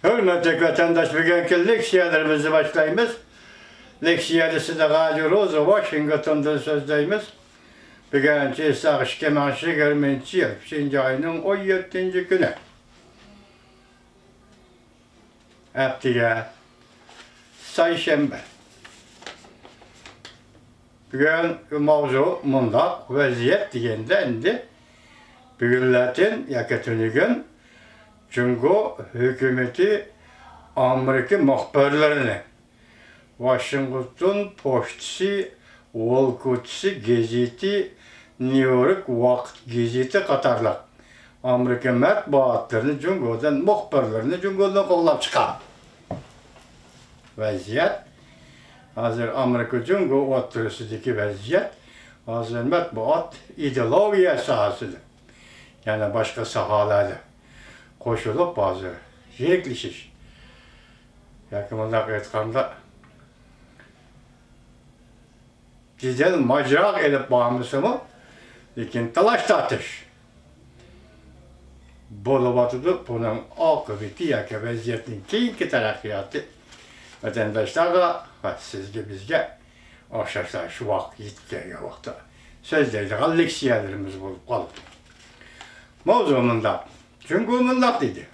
Hürmetli vatandaş, bugünkü leksiyalarımızı başlayımız. Leksiyalisi de Gazi Rosa Washington'da sözdeyimiz. Bugünkü Sağış Kemanşı 20. yıl 5. ayının 17. günü. Haftaya Sayşembe. Bugün mavzu mundaq vaziyet degende endi bugünlerin yakıtını Cungo hükümeti Amerika muhbirlerini Washington Post'si, Volkut'si gazeti, New York Vakt gazeti qatarlıq Amerika matbuatlarını Cungo'dan muhbirlerini Cungo'dan qo'llab chiqadi. Vaziyet hazır Amerika Cungo o'rtasidagi vaziyet hazır matbuat ideologiya sahasida, yani başka sahalarda qo'shilib bazı yeklishish. Yakımında aytganda güzel macera elip bağımlısımı, lekin talaş tartış. Bolubatıda bunun akıbeti yaka vaziyetinin keyinki taraqqiyatı vatandaşlarga ve sizge bizge oxşaşlar şu vaqt yetken vaqtda sözleydiğen leksiyalarımız bulup qaldı. Mavzumunda çünkü mundaq dedi.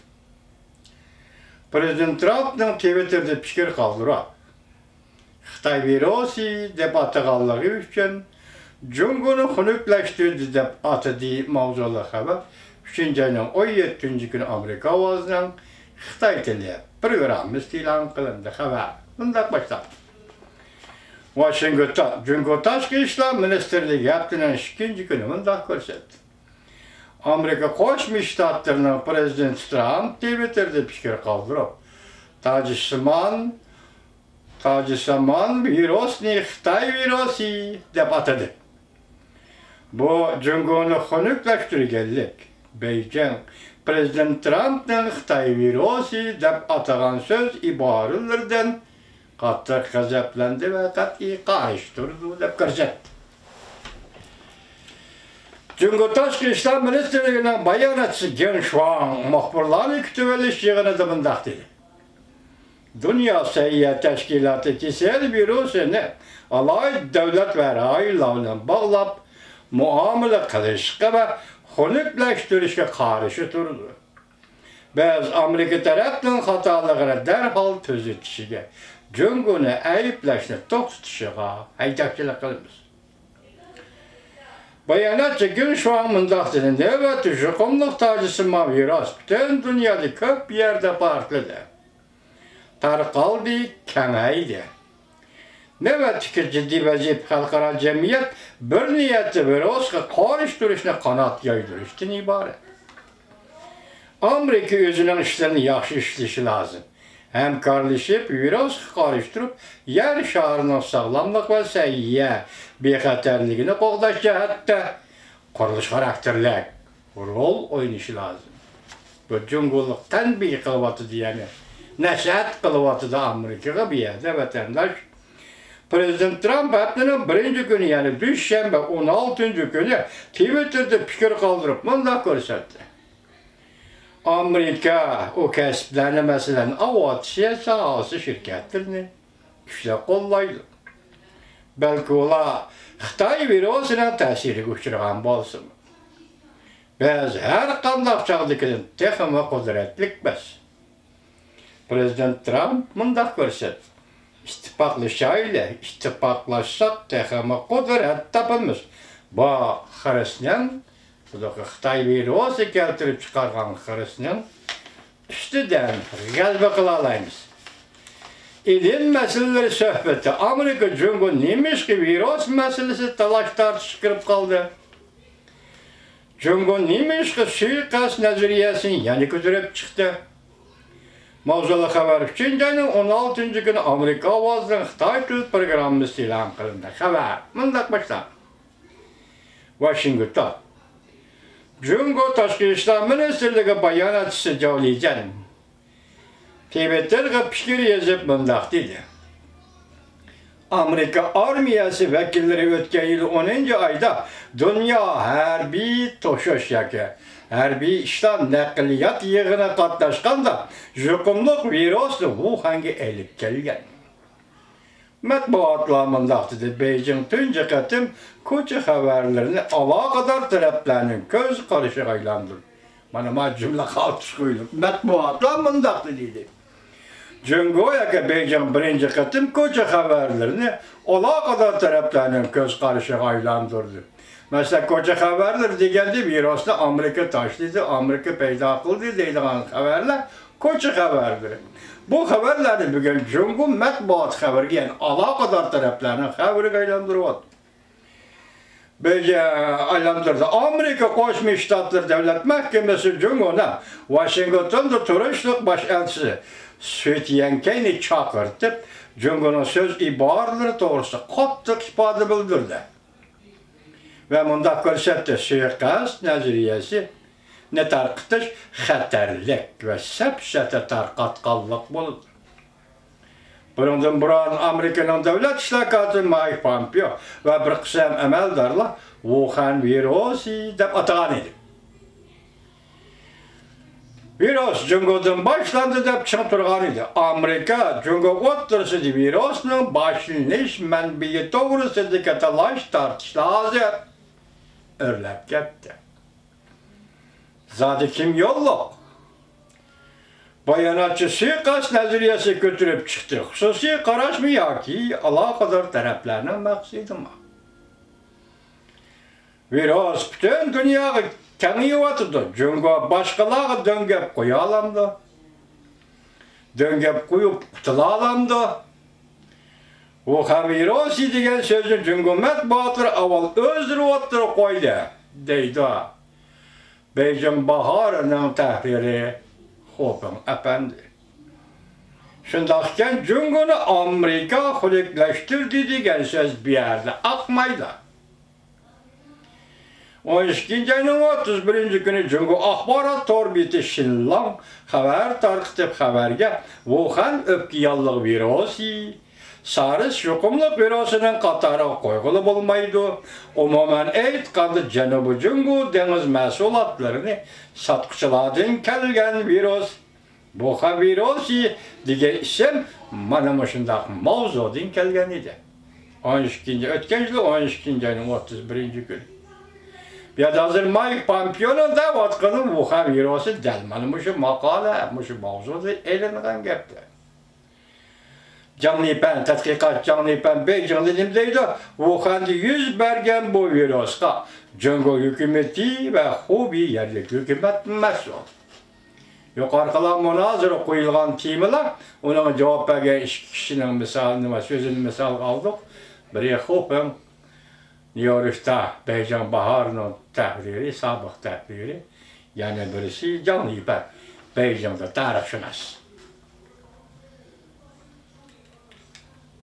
Prezident Trump'ın Twitter'da fikir qaldıraq. Xitay virusi deb ataqanlığı üçün Cungonu xunuklaştırdı deb atadı mavzulu xabar. 3. ayının 17. günü Amerika avazından Xitay tili programımız ilan qılındı xabar. Mundaq başladı. Washington Cungo Tashqi ishlar ministerligi haftaning 2. günü mundaq ko'rsatdi. Amerika Qo'shma Shtatlarining prezidenti Trump Twitter'da fikir qoldirib, Tojikiston virusni Xitoy virusi deb atadi. Bu Jungoni xunuklaştırganlik. Beijing prezident Trumpning Xitoy virusi deb atagan so'z iboralardan qattiq g'azablandi va qat'iy qarshi turdi deb ko'rsatdi. Cungo Tashqi ishlar ministerligining bayonotchisi Geng Shuang muxbirlarni kutib olish yig'inida mundaq dedi. Dünya Səhiyyə Təşkilatı kisel virusini alayid davlat və rayonlarla bağlab muamilə qilishga və xunuklaştırışga qarşı turdu. Biz Amerika tərəfinin xatalığını dərhal tüzütüşüge, Cungoni ayıpləşini to'xtatishga haydakchilik qilamiz. Bayonotchi Geng Shuang mundaq dedi. Navbatda yuqumli Tojikiston virus butun dunyoda ko'p yerda farqlidir. Tarqaldı, kengaydi. Navbatdagi jiddiy vaziyat xalqaro jamiyat bir niyati virusga qarshi turishni qanot yoydirishdan iborat. Amerika o'zining ishlarini yaxshi ishlashi lozim. Hamkorlashib, virusga qarshi turib, yer sharining sog'lomlik va sayya bexatarligini qo'g'dash jihatda qurilish xarakterli rol o'ynashi lozim. Bu Jungolik tanbih qilyapti degani. Nasihat qilyapti Amerikaga bu yerda vatandaş. Prezident Trump haftaning 1. günü, yani dushanba 16. günü Twitter'da fikir qoldirib mundaq ko'rsatdi. Amerika o kasblarni, masalan, aviatsiya sohasi shirkatlarini kuchlab qo'llaydi. Balki ular Xitoy virusining ta'siriga uchragan bo'lsin. Biz har qanday chog'dagidan texnik qudratlikmiz. Prezident Trump mundaq ko'rsatdi. İttifaqlaşsak texnik qudrat topamiz. Bu xiristning Xitoy virusi keltirib chiqargan xiristning ustidan g'alaba qila olamiz. İlim meseleleri söhbeti Amerika Jungo nemişki virus meselesi talaş tartışıp kirib qoldi. Jungo nemişki suiqasd nazariyasini yana ko'tarib chiqdi. Mavzulu xabar 3. ayının 16. günü Amerika ovozining Xitoy til programmasi e'lon qilindi. Xabar mundaq başladi. Washington Cungo Tashqi ishlar ministerligi bayonotchisi Jolijan Twitterga fikir yozib mundaq dedi. Amerika armiyasi vakillari o'tgan yil 10. ayda dunyo harbiy to'shash yoki harbiy ishdan naqliyat yig'ini qatnashganda yuqumli virusni Wuhanga elib kelgan. Matbuotlar mundaq dedi, Beijing tunji qatim ko'cha xabarlarini aloqador taraflarning ko'z qarashiga aylantirdi. Mana bu jumla qaltish qo'yilib, matbuotlar mundaq dedi. Jungo'yaga Beijing birinchi qatim ko'cha xabarlarini aloqador taraflarning ko'z qarashiga aylantirdi. Mesela ko'cha xabarlar deganda virusni Amerika tashlaydi, Amerika paydo qildi deydigan xabarlar ko'cha xabarlari. Bu xabarlarni bugun Jungo matbuot xabariga, ya'ni aloqador taraflarning xabariga aylantiryapti. Aylantirdi. Amerika Qo'shma Shtatlar Davlat Mahkamasi Jungoni Washingtonda turishlik bosh elchisi Svetyankani chaqirtib, Jungoning so'z iboralari to'g'risida qattiq ifoda bildirdi. Ve bunda ko'rsatdi, suiqasd nazariyasi ne tarqitish xatarlik ve sapsata tarqatganlik bo'ldi. Bundan buran Amerikaning davlat ishlar kotibi Mike Pompeo ve bir qism amaldorlar Wuhan virusi deb atagan edi. Virus Jungo'dan başlandı deb chiqib turgan edi. Amerika Jungo o'ttirishida virusning boshlanish manbai to'g'risidagi talash tortishlarni örlep gitti. Zaten kim yolluk? Bayanatçı suikast nazariyesi götürüp çıktı. Hususi qarash mı yoki aloqador taraflarning maqsadi mı? Virus bütün dunyoga kengayotdi. Jungo boshqalarga döngep qo'ya olamdi. Döngep qo'yib qutula olamdi. Wuhan virusi degan so'zni Jungo matbuoti avval o'zlari o'ttirib qo'ydi, deydi. Beijing bahorining tahriri Hoping apandi. Shundaqkan Jungoni Amerika xuliklashtirdi degan so'z bu yerda aqmaydi. 12 ayning 31 kuni Jungo axborot torbiti Shinlang xabar tarqatib xabarga Wuhan o'pkiyalliq virusi Sarı yuqumli virusinin qatoriga qo'yg'ili bo'lmaydi. Umuman aytganda Janubiy Jungo dengiz mahsulotlarini sotuvchilardan kelgan virus. Wuhan virusi degan ism mana shundaq mavzudan kelgan edi. o'tgan yil 12 ayning 31 kuni. Bu yerda hozir Mike Pompeo'ning da'vat qilib Wuhan virusi dal mana shu maqola, shu mavzuda e'lonlangan gapdir. Canlipen, tadqiqot Canlipen Beijing'de deydi, Wuhan'da yuz bergen bu virusga Jungo hükümeti ve Hubei yerlik hükümet mas'ul. Yuqorqilar munozara qo'yilgan temalar, uning javob bergan ikki kishining misolini va so'zini misol oldik. Biri Hoping, New Yorkda Beijing bahorining tahriri, sobiq tahriri, yana birisi Canlipen Beijing'da tarixshunos.